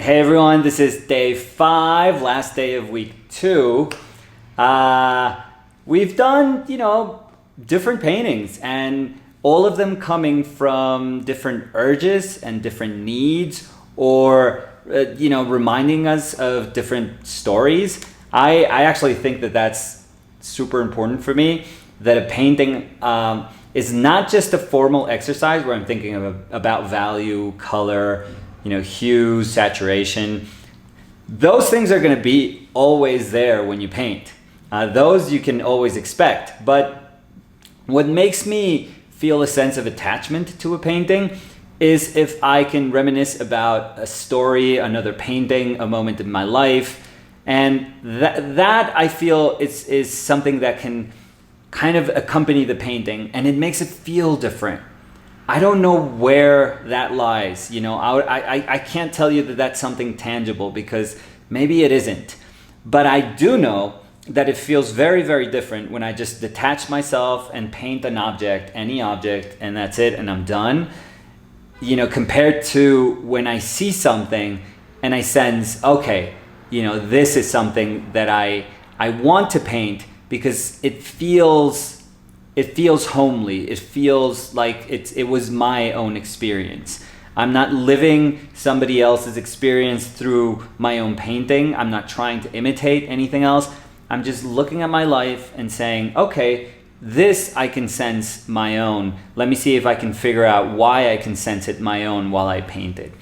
Hey everyone, this is day 5, last day of week 2. We've done, different paintings, and all of them coming from different urges and different needs, or reminding us of different stories. I actually think that that's super important for me, that a painting is not just a formal exercise where I'm thinking about value, color, hue, saturation. Those things are going to be always there when you paint. Those you can always expect. But what makes me feel a sense of attachment to a painting is if I can reminisce about a story, another painting, a moment in my life. And that I feel is something that can kind of accompany the painting, and it makes it feel different. I don't know where that lies. I can't tell you that that's something tangible, because maybe it isn't. But I do know that it feels very, very different when I just detach myself and paint an object, any object, and that's it, and I'm done. Compared to when I see something and I sense, okay, this is something that I want to paint because it feels homely. It feels like it was my own experience. I'm not living somebody else's experience through my own painting. I'm not trying to imitate anything else. I'm just looking at my life and saying, okay, this I can sense my own. Let me see if I can figure out why I can sense it my own while I paint it.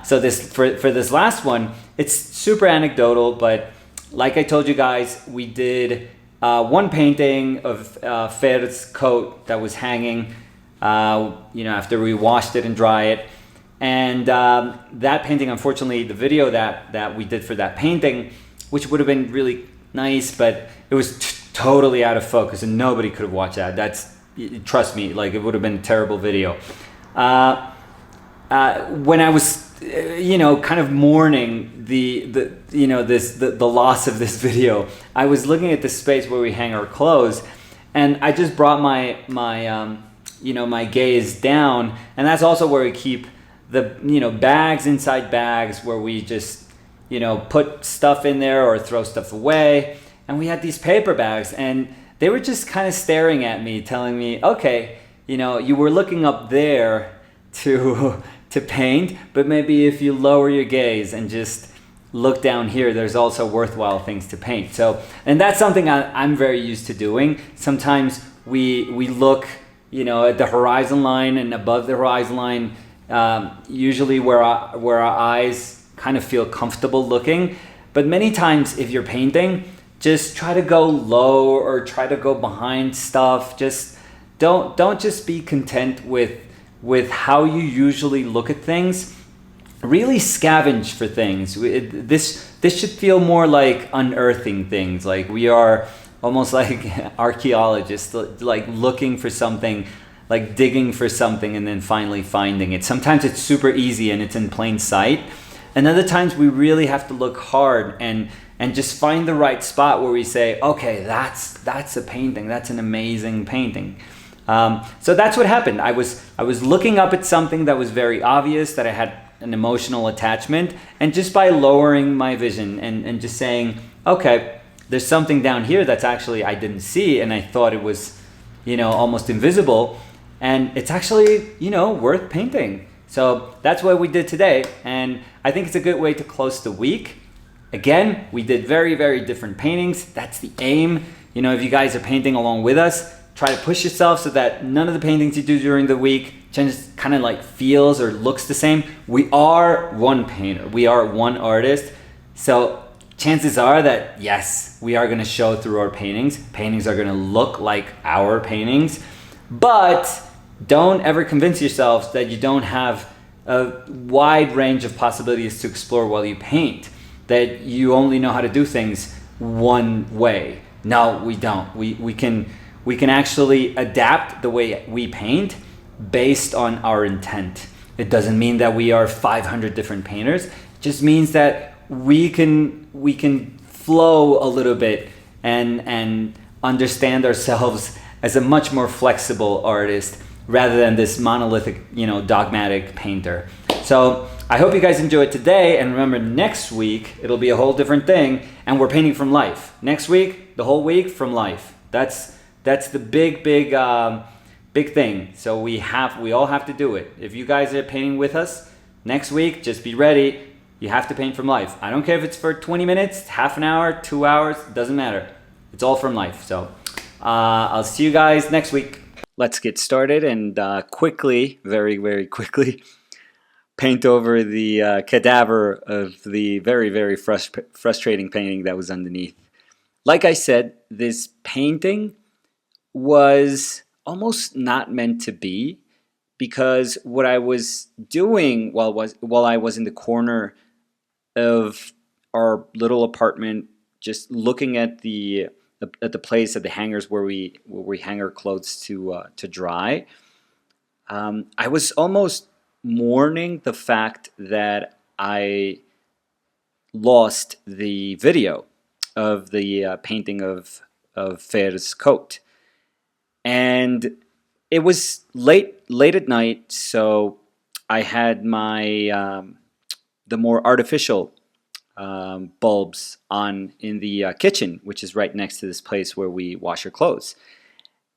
So for this last one, it's super anecdotal, but like I told you guys, we did one painting of Fer's coat that was hanging, after we washed it and dry it. And that painting, unfortunately, the video that we did for that painting, which would have been really nice, but it was totally out of focus and nobody could have watched that. Trust me, it would have been a terrible video. When I was kind of mourning the loss of this video, I was looking at the space where we hang our clothes, and I just brought my gaze down, and that's also where we keep the bags inside bags, where we just put stuff in there or throw stuff away. And we had these paper bags, and they were just kind of staring at me, telling me, okay, you were looking up there to paint, but maybe if you lower your gaze and just look down here, there's also worthwhile things to paint. So, and that's something I'm very used to doing. Sometimes we look, at the horizon line and above the horizon line, usually where our eyes kind of feel comfortable looking. But many times if you're painting, just try to go low or try to go behind stuff. Just don't just be content with how you usually look at things. Really scavenge for things. This should feel more like unearthing things. Like we are almost like archaeologists, like looking for something, like digging for something and then finally finding it. Sometimes it's super easy and it's in plain sight. And other times we really have to look hard and just find the right spot where we say, okay, that's a painting. That's an amazing painting. So that's what happened. I was looking up at something that was very obvious, that I had an emotional attachment, and just by lowering my vision and just saying, okay, there's something down here that's actually I didn't see, and I thought it was, almost invisible, and it's actually, worth painting. So that's what we did today, and I think it's a good way to close the week. Again, we did very, very different paintings. That's the aim. If you guys are painting along with us, try to push yourself so that none of the paintings you do during the week just kind of feels or looks the same. We are one painter. We are one artist. So chances are that, yes, we are going to show through our paintings. Paintings are going to look like our paintings. But don't ever convince yourselves that you don't have a wide range of possibilities to explore while you paint, that you only know how to do things one way. No, we don't. We can actually adapt the way we paint based on our intent. It doesn't mean that we are 500 different painters. It just means that we can flow a little bit and understand ourselves as a much more flexible artist rather than this monolithic, dogmatic painter. So I hope you guys enjoy it today, and remember, next week it'll be a whole different thing, and we're painting from life. Next week, the whole week from life. That's the big thing. So we all have to do it. If you guys are painting with us next week, just be ready. You have to paint from life. I don't care if it's for 20 minutes, half an hour, 2 hours, doesn't matter. It's all from life. So I'll see you guys next week. Let's get started and quickly, very, very quickly, paint over the cadaver of the very, very frustrating painting that was underneath. Like I said, this painting was almost not meant to be, because what I was doing while I was in the corner of our little apartment, just looking at the place, at the hangers where we hang our clothes to dry, I was almost mourning the fact that I lost the video of the painting of Fer's coat. And it was late at night, so I had my the more artificial bulbs on in the kitchen, which is right next to this place where we wash our clothes.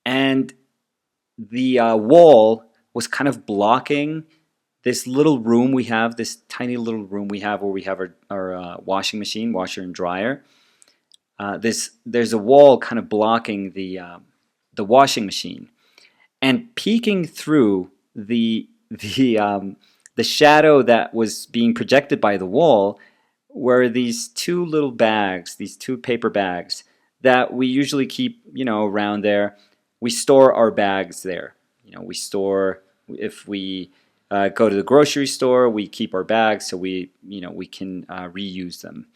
And the wall was kind of blocking this little room we have, this tiny little room we have where we have our washing machine, washer and dryer. There's a wall kind of blocking the washing machine, and peeking through the shadow that was being projected by the wall were these two little bags, these two paper bags that we usually keep, around there. We store our bags there. We store, if we go to the grocery store, we keep our bags so we can reuse them.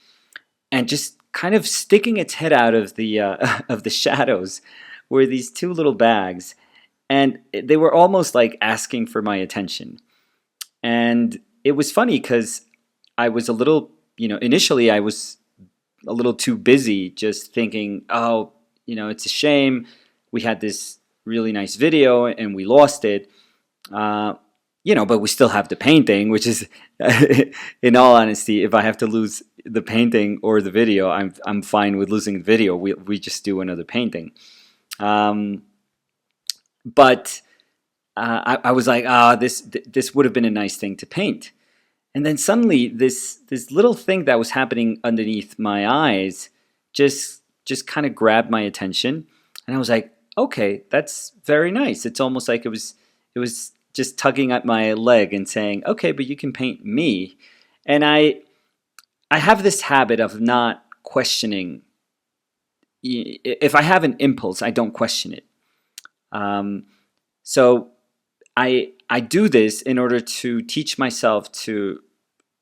And just kind of sticking its head out of the shadows were these two little bags, and they were almost like asking for my attention. And it was funny because I was a little, initially I was a little too busy just thinking, oh, it's a shame we had this really nice video and we lost it. But we still have the painting, which is, in all honesty, if I have to lose the painting or the video, I'm fine with losing the video. We just do another painting. But I was like, this would have been a nice thing to paint. And then suddenly this little thing that was happening underneath my eyes just kind of grabbed my attention. And I was like, okay, that's very nice. It's almost like it was just tugging at my leg and saying, okay, but you can paint me. And I have this habit of not questioning. If I have an impulse, I don't question it. So I do this in order to teach myself to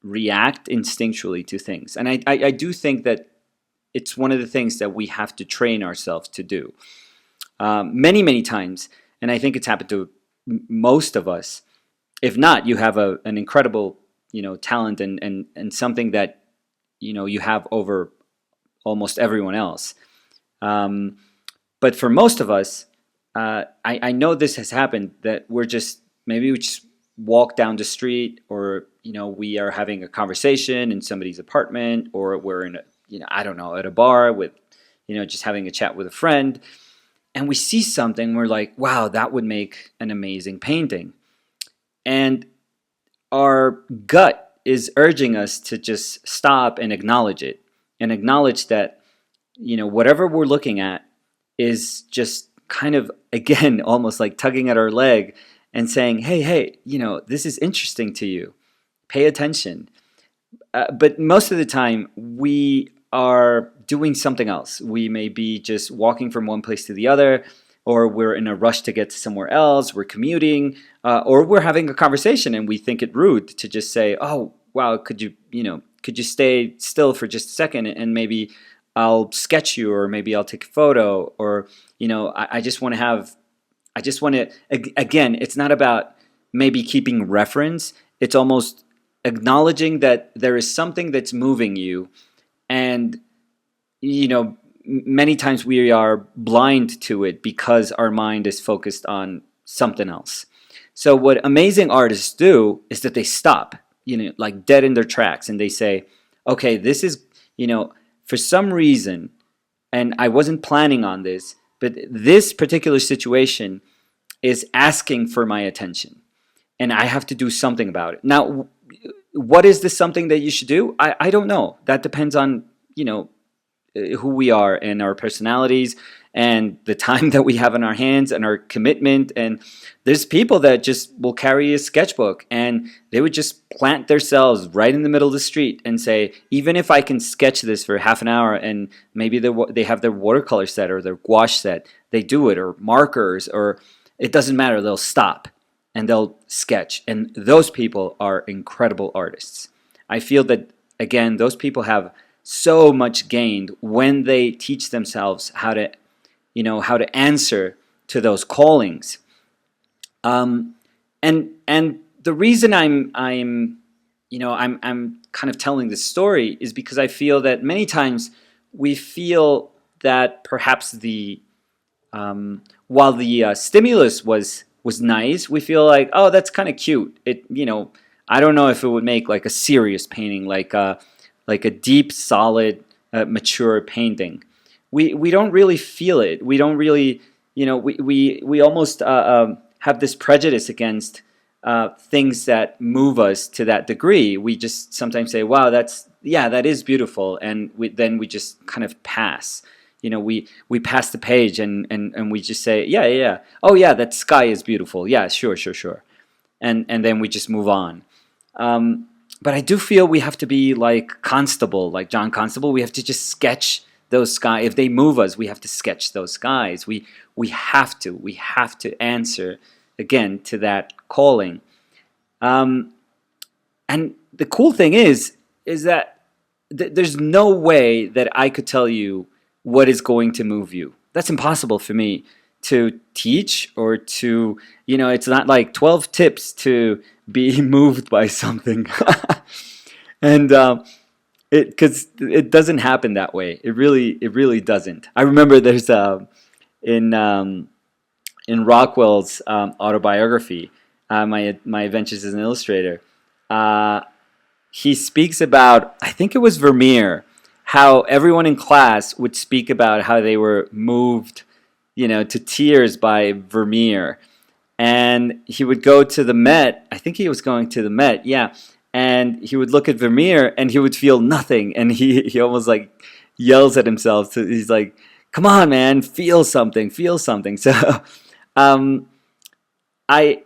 react instinctually to things. And I do think that it's one of the things that we have to train ourselves to do. Many, many times, and I think it's happened to most of us. If not, you have an incredible, talent and something that, you have over almost everyone else. But for most of us, I know this has happened, that we just walk down the street, or, we are having a conversation in somebody's apartment, or we're in at a bar with, just having a chat with a friend. And we see something, we're like, wow, that would make an amazing painting. And our gut is urging us to just stop and acknowledge it. And acknowledge that, whatever we're looking at is just kind of, again, almost like tugging at our leg and saying, hey, this is interesting to you. Pay attention. But most of the time, we are doing something else. We may be just walking from one place to the other, or we're in a rush to get to somewhere else, we're commuting, or we're having a conversation and we think it rude to just say, oh, wow, could you stay still for just a second, and maybe I'll sketch you, or maybe I'll take a photo, or, I just want to, again, it's not about maybe keeping reference. It's almost acknowledging that there is something that's moving you. And, many times we are blind to it because our mind is focused on something else. So what amazing artists do is that they stop like dead in their tracks, and they say, okay, this is, for some reason, and I wasn't planning on this, but this particular situation is asking for my attention, and I have to do something about it. Now, what is this something that you should do? I don't know. That depends on, who we are and our personalities and the time that we have in our hands and our commitment. And there's people that just will carry a sketchbook and they would just plant themselves right in the middle of the street and say, even if I can sketch this for half an hour, and maybe they have their watercolor set or their gouache set, they do it, or markers, or it doesn't matter, they'll stop and they'll sketch. And those people are incredible artists. I feel that, again, those people have so much gained when they teach themselves how to answer to those callings. And the reason I'm kind of telling this story is because I feel that many times we feel that perhaps while the stimulus was nice, we feel like, oh, that's kind of cute. I don't know if it would make like a serious painting, like a deep, solid, mature painting. We don't really feel it. We don't really, we almost have this prejudice against things that move us to that degree. We just sometimes say, wow, that is beautiful, and then we just kind of pass. We pass the page and we just say, yeah, oh yeah, that sky is beautiful. Yeah, sure. And then we just move on. But I do feel we have to be like Constable, like John Constable. We have to just sketch those skies. If they move us, we have to sketch those skies. We have to answer again to that calling. And the cool thing is that there's no way that I could tell you what is going to move you. That's impossible for me to teach or to, it's not like 12 tips to be moved by something. And because it doesn't happen that way. It really doesn't. I remember there's in Rockwell's autobiography, my adventures as an illustrator, he speaks about, I think it was Vermeer, how everyone in class would speak about how they were moved, to tears by Vermeer. And he would go to the Met. I think he was going to the Met, yeah. And he would look at Vermeer and he would feel nothing. And he almost like yells at himself. He's like, come on, man, feel something. So I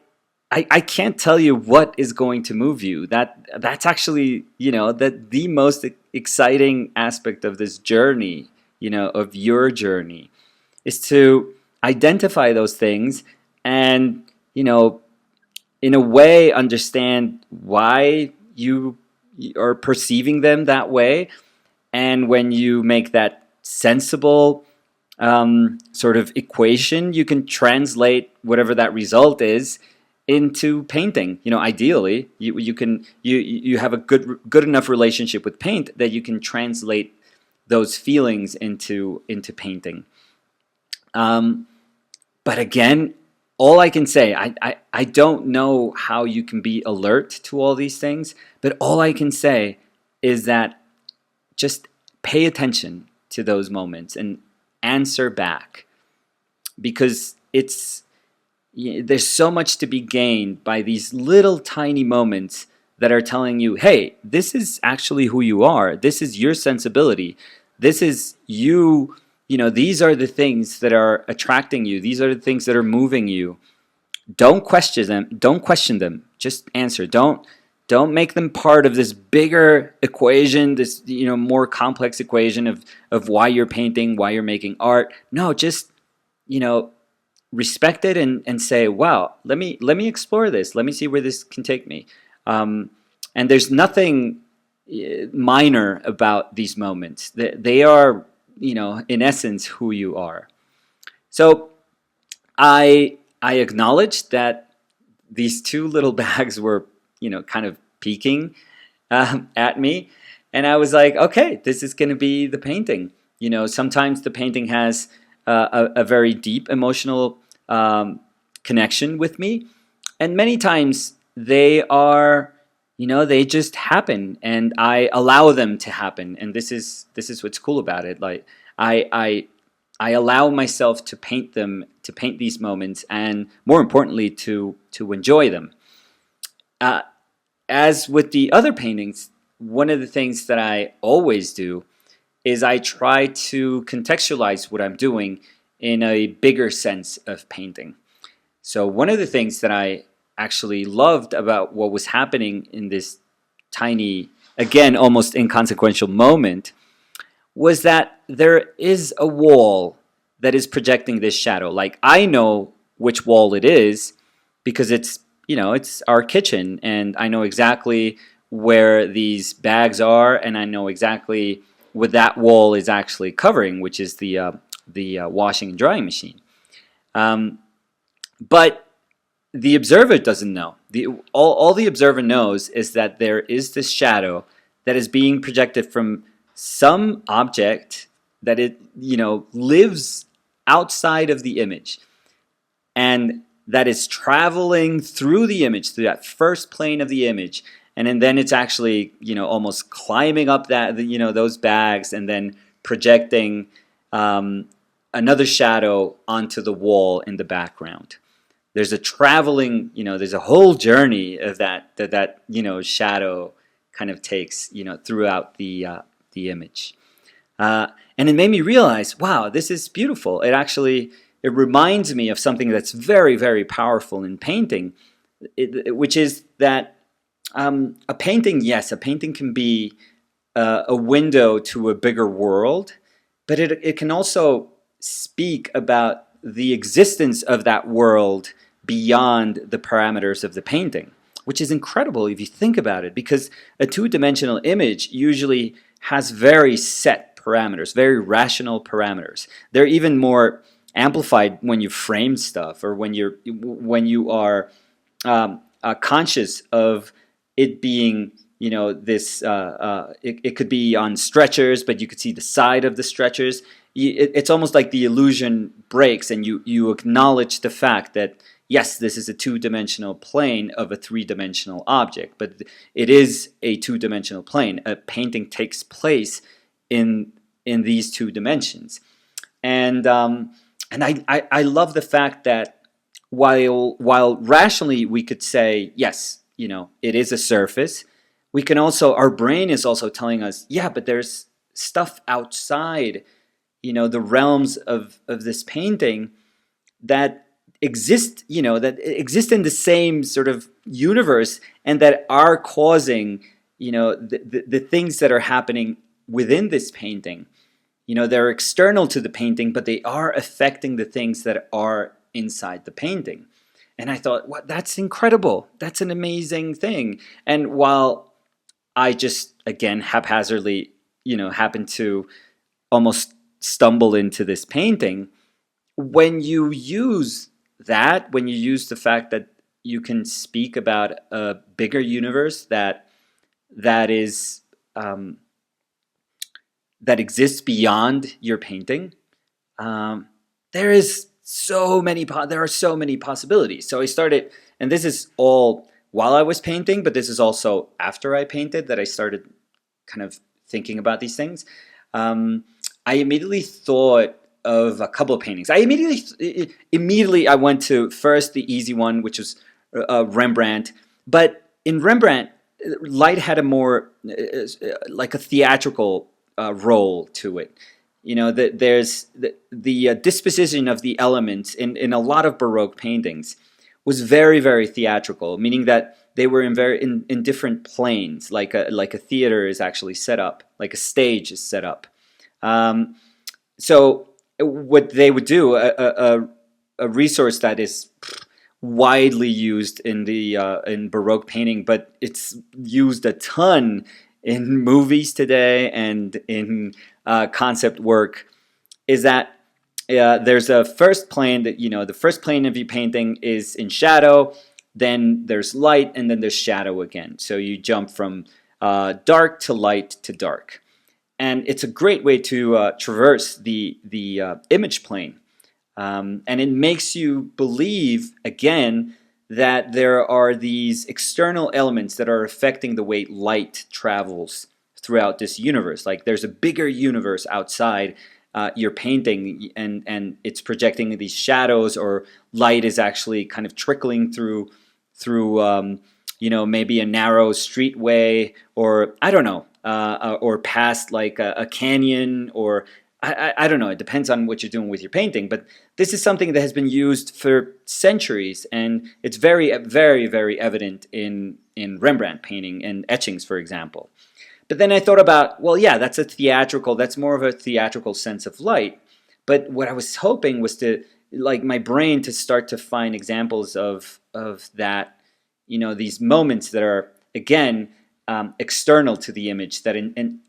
can't tell you what is going to move you. That's actually, the most exciting aspect of this journey, of your journey, is to identify those things and, in a way understand why you are perceiving them that way. And when you make that sensible sort of equation, you can translate whatever that result is into painting. Ideally, you have a good enough relationship with paint that you can translate those feelings into painting. But again, all I can say, I don't know how you can be alert to all these things, but all I can say is that just pay attention to those moments and answer back, because there's so much to be gained by these little tiny moments that are telling you, hey, this is actually who you are. This is your sensibility. This is you. These are the things that are attracting you. These are the things that are moving you. Don't question them. Just answer. Don't make them part of this bigger equation, this more complex equation of why you're painting, why you're making art. No, just respect it and say, wow, let me explore this. Let me see where this can take me. And there's nothing minor about these moments. They are, in essence, who you are. So I acknowledged that these two little bags were, kind of peeking at me. And I was like, okay, this is going to be the painting. Sometimes the painting has a very deep emotional connection with me. And many times they are, they just happen, and I allow them to happen. And this is what's cool about it. Like I I I allow myself to paint them, to paint these moments, and more importantly, to enjoy them. Uh, as with the other paintings, one of the things that I always do is I try to contextualize what I'm doing in a bigger sense of painting. So one of the things that I actually loved about what was happening in this tiny, again, almost inconsequential moment was that there is a wall that is projecting this shadow. Like I know which wall it is because it's our kitchen, and I know exactly where these bags are, and I know exactly what that wall is actually covering, which is the washing and drying machine. Um, but the observer doesn't know. All the observer knows is that there is this shadow that is being projected from some object that it lives outside of the image, and that is traveling through the image, through that first plane of the image, and then it's actually almost climbing up those bags, and then projecting another shadow onto the wall in the background. There's a traveling, there's a whole journey of that shadow kind of takes, throughout the image. And it made me realize, wow, this is beautiful. It reminds me of something that's very, very powerful in painting, which is that a painting, yes, a painting can be a window to a bigger world, but it can also speak about the existence of that world beyond the parameters of the painting, which is incredible if you think about it, because a two-dimensional image usually has very set parameters, very rational parameters. They're even more amplified when you frame stuff, or when you are conscious of it being, this. It could be on stretchers, but you could see the side of the stretchers. It's almost like the illusion breaks, and you acknowledge the fact that yes, this is a two-dimensional plane of a three-dimensional object, but it is a two-dimensional plane. A painting takes place in these two dimensions, and I love the fact that while rationally we could say yes, it is a surface, we can also, our brain is also telling us, yeah, but there's stuff outside, the realms of this painting that exist in the same sort of universe, and that are causing, the things that are happening within this painting. They're external to the painting, but they are affecting the things that are inside the painting. And I thought, what? That's incredible. That's an amazing thing. And while I just, again, haphazardly, happened to almost stumble into this painting, when you use when you use the fact that you can speak about a bigger universe that is that exists beyond your painting, there are so many possibilities. So I started, and this is all while I was painting, but this is also after I painted that I started kind of thinking about these things. I immediately thought of a couple of paintings. I immediately I went to first the easy one, which was Rembrandt. But in Rembrandt, light had a more like a theatrical role to it. There's the disposition of the elements in a lot of Baroque paintings was very, very theatrical, meaning that they were in different planes, like a theater is actually set up, like a stage is set up. So what they would do, a resource that is widely used in Baroque painting, but it's used a ton in movies today and in concept work, is that there's a first plane that, the first plane of your painting is in shadow, then there's light, and then there's shadow again. So you jump from dark to light to dark. And it's a great way to traverse the image plane. And it makes you believe, again, that there are these external elements that are affecting the way light travels throughout this universe. Like there's a bigger universe outside your painting, and it's projecting these shadows, or light is actually kind of trickling through maybe a narrow streetway, or I don't know, or past like a canyon, or I don't know. It depends on what you're doing with your painting, but this is something that has been used for centuries, and it's very, very, very evident in Rembrandt painting and etchings, for example. But then I thought about, well, yeah, that's more of a theatrical sense of light. But what I was hoping was to, like, my brain to start to find examples of that, these moments that are, again, external to the image, that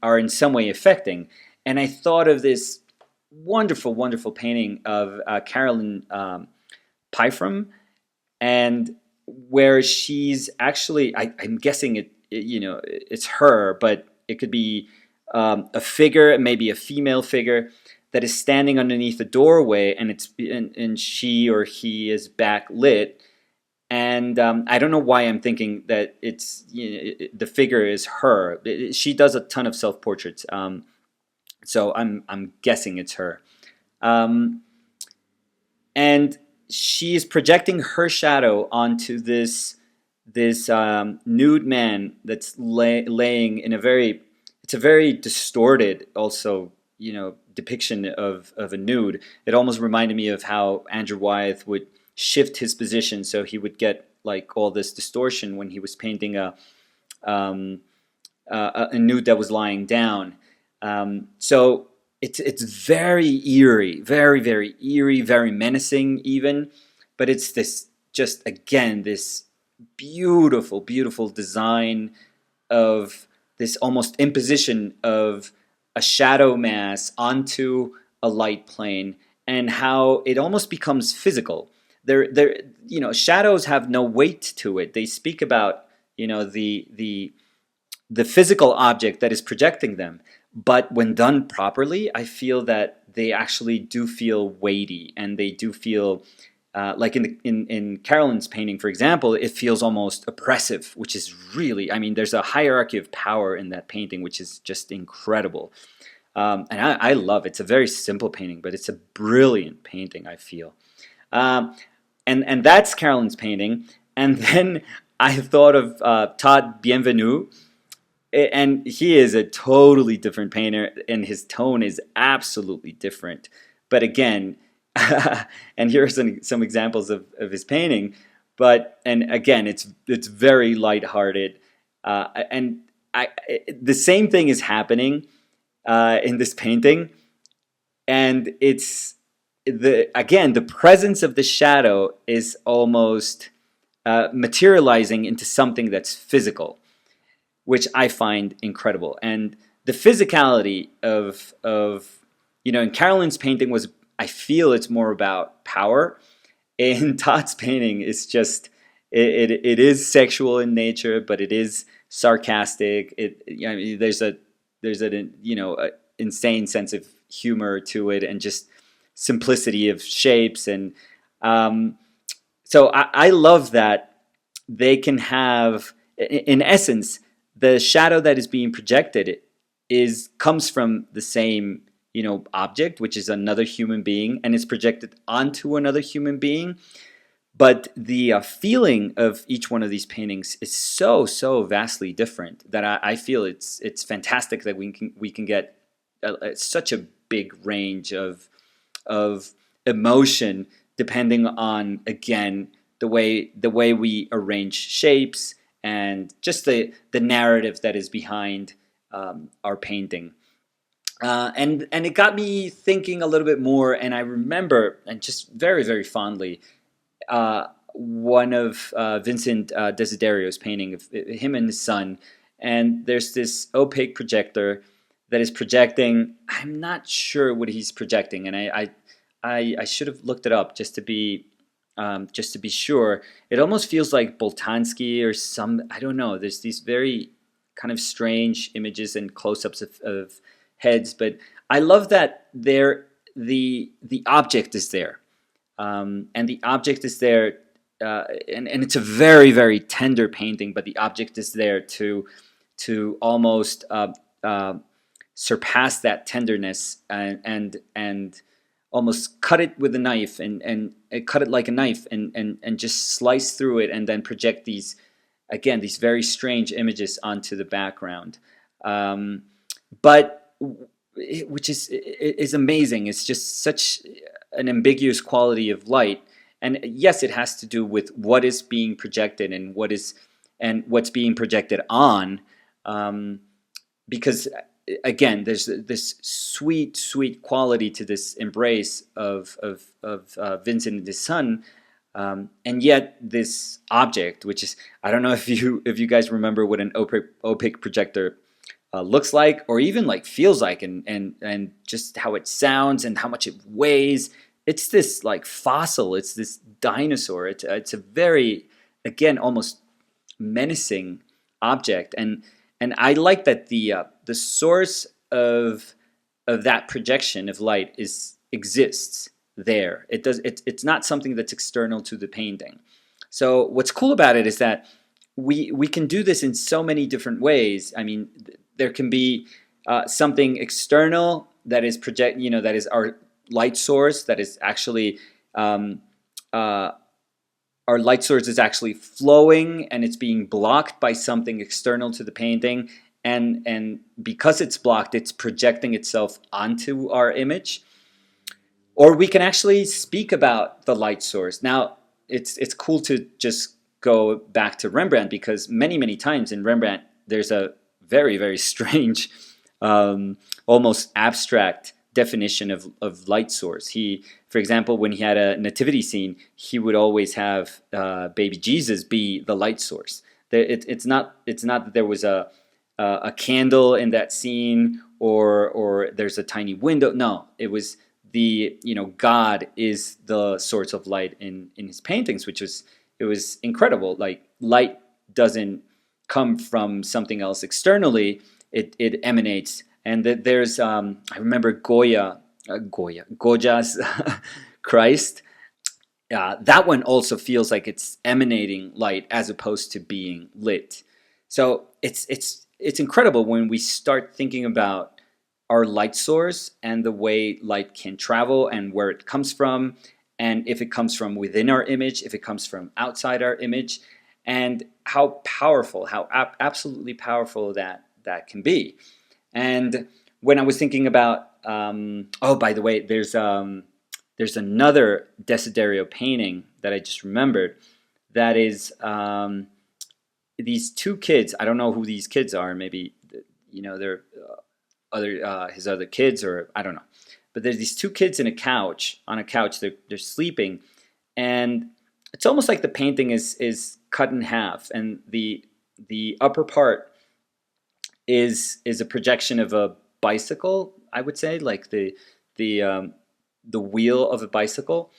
are in some way affecting. And I thought of this wonderful, wonderful painting of Carolyn Pyfrom, and where she's actually, I'm guessing it's her, but it could be a figure, maybe a female figure, that is standing underneath a doorway, and she or he is backlit. And I don't know why I'm thinking that the figure is her. She does a ton of self-portraits, so I'm guessing it's her. And she is projecting her shadow onto this nude man that's laying in it's a very distorted also, depiction of a nude. It almost reminded me of how Andrew Wyeth would shift his position, so he would get like all this distortion when he was painting a nude that was lying down. So it's very eerie, very, very eerie, very menacing even, but it's this, just again, this beautiful, beautiful design of this almost imposition of a shadow mass onto a light plane, and how it almost becomes physical. Shadows have no weight to it. They speak about, the physical object that is projecting them. But when done properly, I feel that they actually do feel weighty, and they do feel like in Carolyn's painting, for example, it feels almost oppressive, which is really, there's a hierarchy of power in that painting, which is just incredible. And I love it. It's a very simple painting, but it's a brilliant painting, I feel. And that's Carolyn's painting. And then I thought of Todd Bienvenu, and he is a totally different painter, and his tone is absolutely different. But again, and here are some examples of his painting. And again, it's very lighthearted, and the same thing is happening in this painting, and it's the presence of the shadow is almost materializing into something that's physical, which I find incredible. And the physicality of in Carolyn's painting was, I feel it's more about power. In Todd's painting, it's just it is sexual in nature, but it is sarcastic. There's a insane sense of humor to it, and just simplicity of shapes. And so I love that they can have, in essence, the shadow that is being projected comes from the same object, which is another human being, and is projected onto another human being. But the feeling of each one of these paintings is so vastly different that I feel it's fantastic that we can get such a big range of emotion, depending on, again, the way we arrange shapes, and just the narrative that is behind our painting. And it got me thinking a little bit more, and I remember, and just very, very fondly, one of Vincent Desiderio's painting of him and his son. And there's this opaque projector that is projecting, I'm not sure what he's projecting, and I should have looked it up just to be sure. It almost feels like Boltanski or I don't know. There's these very kind of strange images and close-ups of heads, but I love that the object is there, and the object is there and it's a very, very tender painting, but the object is there to almost surpass that tenderness, and almost cut it with a knife, and cut it like a knife, and just slice through it, and then project these very strange images onto the background. Um, but which is amazing. It's just such an ambiguous quality of light, and yes, it has to do with what is being projected and what's being projected on, um, because again, there's this sweet quality to this embrace of Vincent and his son, and yet this object, which is, I don't know if you guys remember what an opaque projector looks like, or even like feels like, and just how it sounds and how much it weighs. It's this like fossil. It's this dinosaur. It's a very, again, almost menacing object, and I like that the source of that projection of light exists there. It's not something that's external to the painting. So what's cool about it is that we can do this in so many different ways. I mean, there can be something external that is that is our light source, that is actually our light source is actually flowing, and it's being blocked by something external to the painting, and because it's blocked, it's projecting itself onto our image. Or we can actually speak about the light source. Now, it's cool to just go back to Rembrandt, because many times in Rembrandt there's a very strange, almost abstract definition of light source. He, for example, when he had a nativity scene, he would always have baby Jesus be the light source. It's not that there was a candle in that scene, or there's a tiny window. No, it was God is the source of light in his paintings, it was incredible. Like, light doesn't come from something else externally; it emanates. And there's I remember Goya's Christ. That one also feels like it's emanating light as opposed to being lit. So it's incredible when we start thinking about our light source and the way light can travel and where it comes from, and if it comes from within our image, if it comes from outside our image, and how powerful, absolutely powerful that can be. And when I was thinking about, oh, by the way, there's another Desiderio painting that I just remembered, that is these two kids. I don't know who these kids are. Maybe they're his other kids, or I don't know. But there's these two kids on a couch. They're sleeping, and it's almost like the painting is cut in half, and the upper part is a projection of a bicycle, I would say, like the wheel of a bicycle,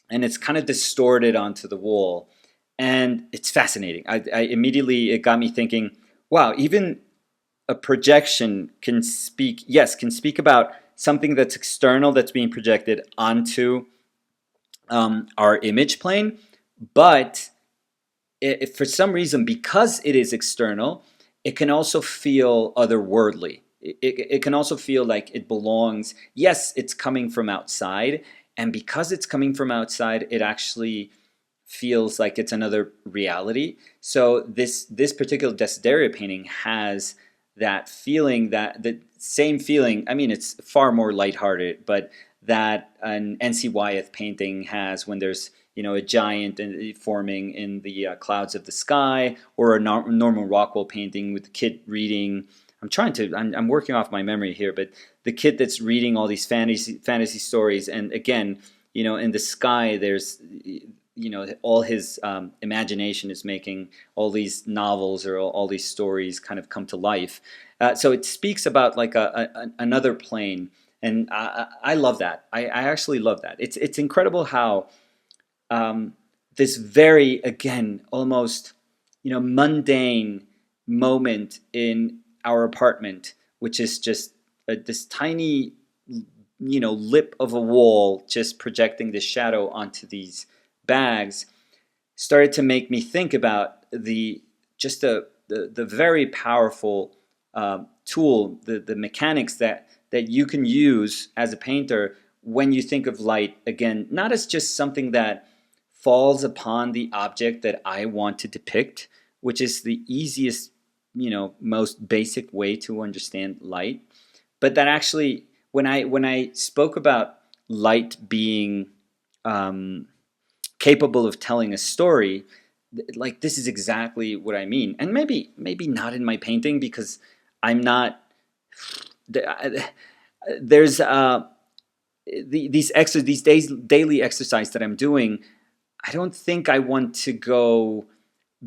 and it's kind of distorted onto the wall, and it's fascinating. I immediately, it got me thinking, wow, even a projection can speak about something that's external, that's being projected onto our image plane, but if for some reason, because it is external, it can also feel otherworldly. It can also feel like it belongs. Yes, it's coming from outside, and because it's coming from outside, it actually feels like it's another reality. So this particular Desiderio painting has that feeling, that the same feeling. I mean, it's far more lighthearted, but that an N.C. Wyeth painting has when there's a giant forming in the clouds of the sky, or a Norman Rockwell painting with the kid reading. I'm working off my memory here, but the kid that's reading all these fantasy stories, and again, in the sky, there's all his imagination is making all these novels, or all these stories kind of come to life. So it speaks about like another plane, and I love that. I actually love that. It's incredible how this very, again, almost mundane moment in our apartment, which is just this tiny lip of a wall, just projecting the shadow onto these bags, started to make me think about the very powerful tool, the mechanics that you can use as a painter when you think of light, again, not as just something that falls upon the object that I want to depict, which is the easiest, most basic way to understand light, but that actually, when I spoke about light being um, capable of telling a story, like this is exactly what I mean. And maybe not in my painting, because I'm not there's these daily exercise that I'm doing. I don't think I want to go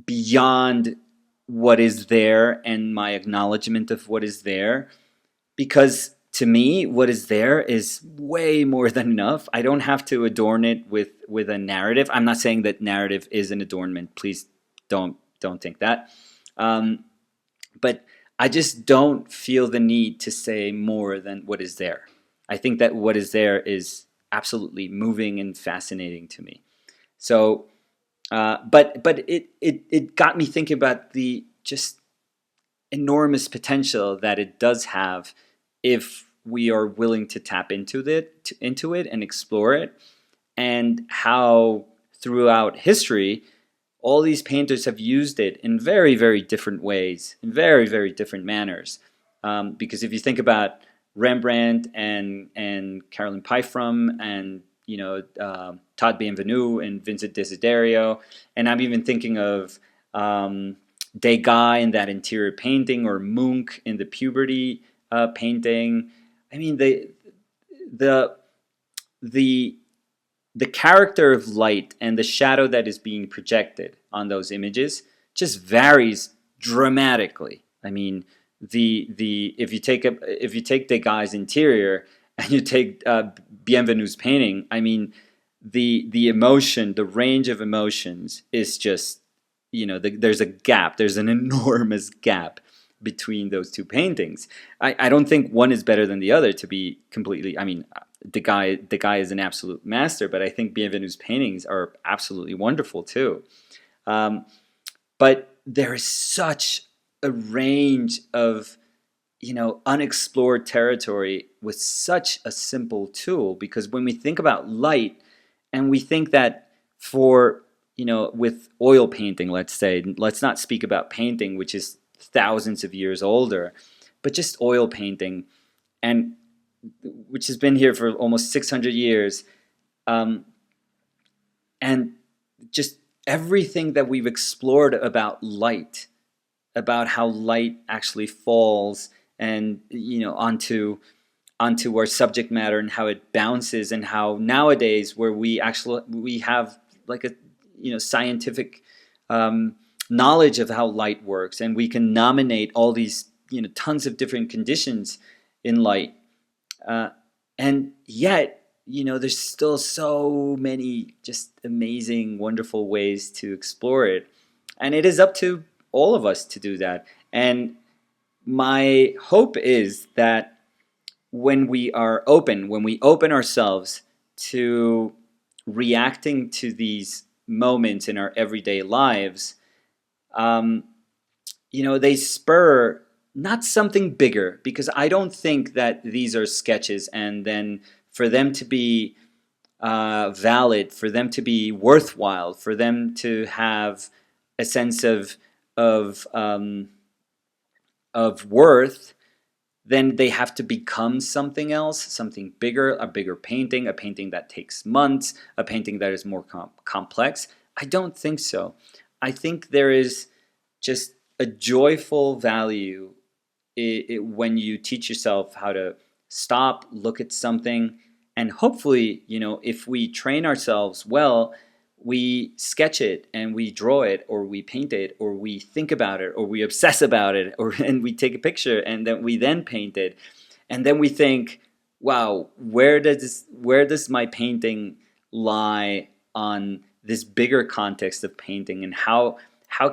beyond what is there and my acknowledgement of what is there, because to me what is there is way more than enough. I don't have to adorn it with a narrative. I'm not saying that narrative is an adornment, please don't think that, but I just don't feel the need to say more than what is there. I think that what is there is absolutely moving and fascinating to me. So but it got me thinking about the just enormous potential that it does have if we are willing to tap into it and explore it, and how throughout history all these painters have used it in very, very different ways, in very, very different manners. Because if you think about Rembrandt and Caroline Pyfrom and Todd Bienvenu and Vincent Desiderio, and I'm even thinking of Degas in that interior painting, or Munch in the puberty painting. I mean, the the character of light and the shadow that is being projected on those images just varies dramatically. I mean, the if you take Degas' interior and you take Bienvenu's painting, I mean, the emotion, the range of emotions is just, there's a gap. There's an enormous gap between those two paintings. I don't think one is better than the other, to be completely. I mean, the guy is an absolute master, but I think Bienvenu's paintings are absolutely wonderful too. But there is such a range of unexplored territory with such a simple tool, because when we think about light, and we think that for with oil painting, let's not speak about painting, which is thousands of years older, but just oil painting, and which has been here for almost 600 years, and just everything that we've explored about light, about how light actually falls and onto our subject matter, and how it bounces, and how nowadays, where we have like a scientific knowledge of how light works, and we can nominate all these tons of different conditions in light, and yet there's still so many just amazing, wonderful ways to explore it, and it is up to all of us to do that. And my hope is that when we open ourselves to reacting to these moments in our everyday lives, they spur not something bigger, because I don't think that these are sketches, and then for them to be valid, for them to be worthwhile, for them to have a sense of worth, then they have to become something else, something bigger, a bigger painting, a painting that takes months, a painting that is more complex. I don't think so. I think there is just a joyful value when you teach yourself how to stop, look at something, and hopefully, if we train ourselves well, we sketch it and we draw it, or we paint it, or we think about it, or we obsess about it, and we take a picture, and then we paint it, and then we think, wow, where does my painting lie on this bigger context of painting, and how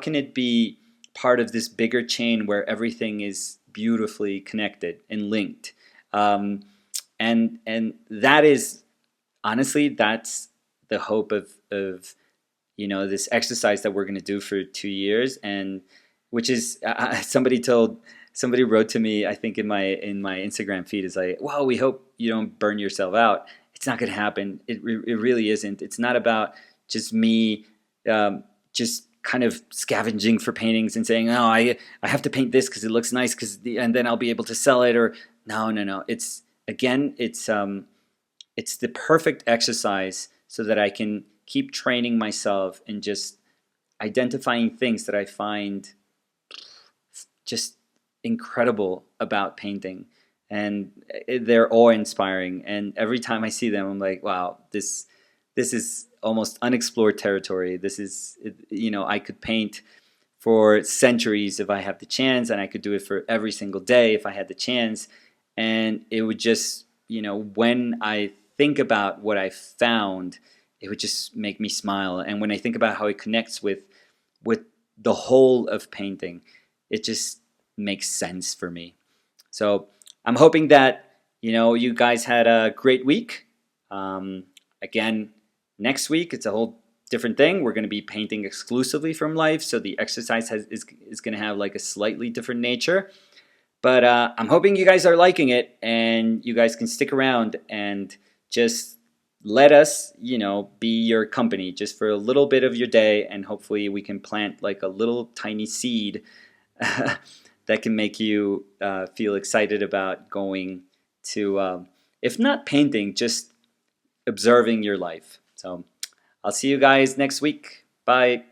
can it be part of this bigger chain where everything is beautifully connected and linked, and that is, honestly, that's the hope of this exercise that we're going to do for 2 years, and which is somebody wrote to me, I think in my Instagram feed, is like, wow, we hope you don't burn yourself out. It's not going to happen. It really isn't. It's not about just me just kind of scavenging for paintings and saying, oh, I have to paint this because it looks nice, and then I'll be able to sell it. Or no. It's the perfect exercise so that I can keep training myself and just identifying things that I find just incredible about painting, and they're awe-inspiring. And every time I see them, I'm like, wow, this is almost unexplored territory. This is, I could paint for centuries if I have the chance, and I could do it for every single day if I had the chance. And it would just, when I think about what I found, it would just make me smile. And when I think about how it connects with the whole of painting, it just makes sense for me. So I'm hoping that you guys had a great week. Again, next week it's a whole different thing. We're going to be painting exclusively from life, so the exercise is going to have like a slightly different nature. But I'm hoping you guys are liking it, and you guys can stick around and just let us, be your company just for a little bit of your day, and hopefully we can plant like a little tiny seed that can make you feel excited about going to, if not painting, just observing your life. So I'll see you guys next week. Bye.